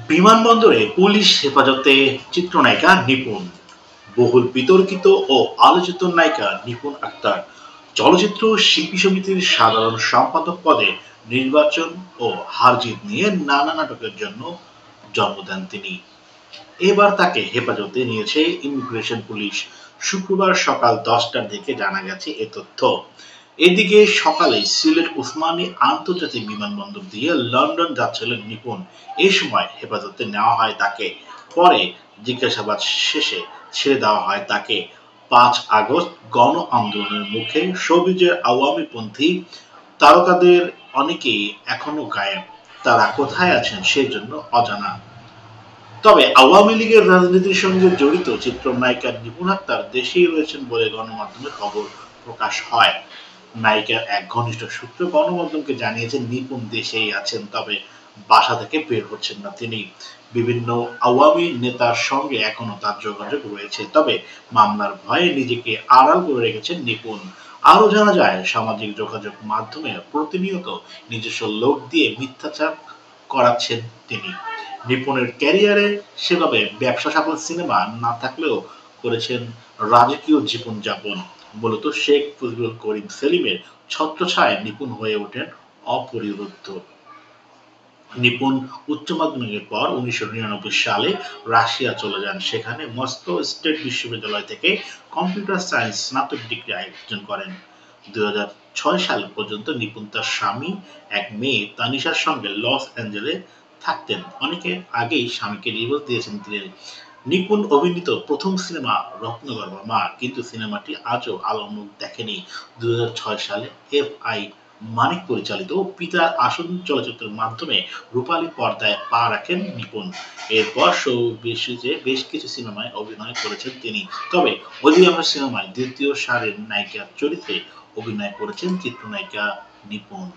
বিমানবন্দরে পুলিশ হেফাজতে চিত্রনায়িকা নিপুণ, বহুল বিতর্কিত ও আলোচিত নায়িকা নিপুণ আক্তার চলচ্চিত্র শিল্পী সমিতির সাধারণ সম্পাদক পদে নির্বাচন ও হার-জিত নিয়ে নানা নাটকের জন্য জন্ম দেন তিনি। এবার তাকে হেফাজতে নিয়েছে ইমিগ্রেশন পুলিশ। শুক্রবার সকাল 10টার দিকে জানা গেছে এ তথ্য। এদিকে সকালে সিলেট ওসমানী আন্তর্জাতিক বিমানবন্দর দিয়ে লন্ডন যাচ্ছিলেন নিপুণ। এ সময় হেফাজতে নেওয়া হয় তাকে। পরে জিজ্ঞাসাবাদ শেষে ছেড়ে দেওয়া হয় তাকে। 5 আগস্ট গণ আন্দোলনের মুখে সবুজের আওয়ামীপন্থী তারকাদের অনেকেই এখনো গায়েব। তারা কোথায় আছেন সেজন্য অজানা। তবে আওয়ামী লীগের রাজনীতির সঙ্গে জড়িত চিত্রনায়িকা নিপুণ আক্তার দেশেই রয়েছেন বলে গণমাধ্যমে খবর প্রকাশ হয়। নায়িকার এক ঘনিষ্ঠ সূত্র গণমাধ্যমকে জানিয়েছেন নিপুণ দেশেই আছেন, তবে বাসা থেকে বের হচ্ছেন না তিনি। বিভিন্ন আওয়ামী নেতার সঙ্গে এখনো তার যোগাযোগ রয়েছে, তবে মামলার ভয়ে নিজেকে আড়াল করে রেখেছেন নিপুণ। আরো জানা যায়, সামাজিক যোগাযোগ মাধ্যমে প্রতিনিয়ত নিজস্ব লোক দিয়ে মিথ্যাচার করাচ্ছেন তিনি। নিপুণের ক্যারিয়ারে সেভাবে ব্যবসা সফল সিনেমা না থাকলেও করেছেন রাজকীয় জীবনযাপন। মূলত শেখ ফজলুল করিম সেলিমের ছত্রছায়ায় নিপুণ হয়ে ওঠেন অপরিবর্তিত। নিপুণ উচ্চ মাধ্যমিকের পর 1999 সালে রাশিয়া চলে যান। সেখানে মস্কো স্টেট বিশ্ববিদ্যালয় থেকে কম্পিউটার সায়েন্স স্নাতক ডিগ্রি অর্জন করেন। 2006 সাল পর্যন্ত নিপুণ তার স্বামী, এক মেয়ে তানিশার সঙ্গে লস অ্যাঞ্জেলে থাকতেন। অনেকে আগেই স্বামীকে ডিভোর্স দিয়েছেন তিনি। নিপুণ অভিনীত প্রথম সিনেমা রত্নগর্ভা মা, কিন্তু সিনেমাটি আজও আলোর মুখ দেখেনি। 2006 সালে এফ.আই. মানিক পরিচালিত পিতার আসন চলচ্চিত্রের মাধ্যমে রূপালী পর্দায় পা রাখেন নিপুণ। এরপর শোবিজে বেশ কিছু সিনেমায় অভিনয় করেছেন তিনি। তবে অধিকাংশ সিনেমায় দ্বিতীয় সারির নায়িকার চরিত্রে অভিনয় করেছেন চিত্রনায়িকা নিপুণ।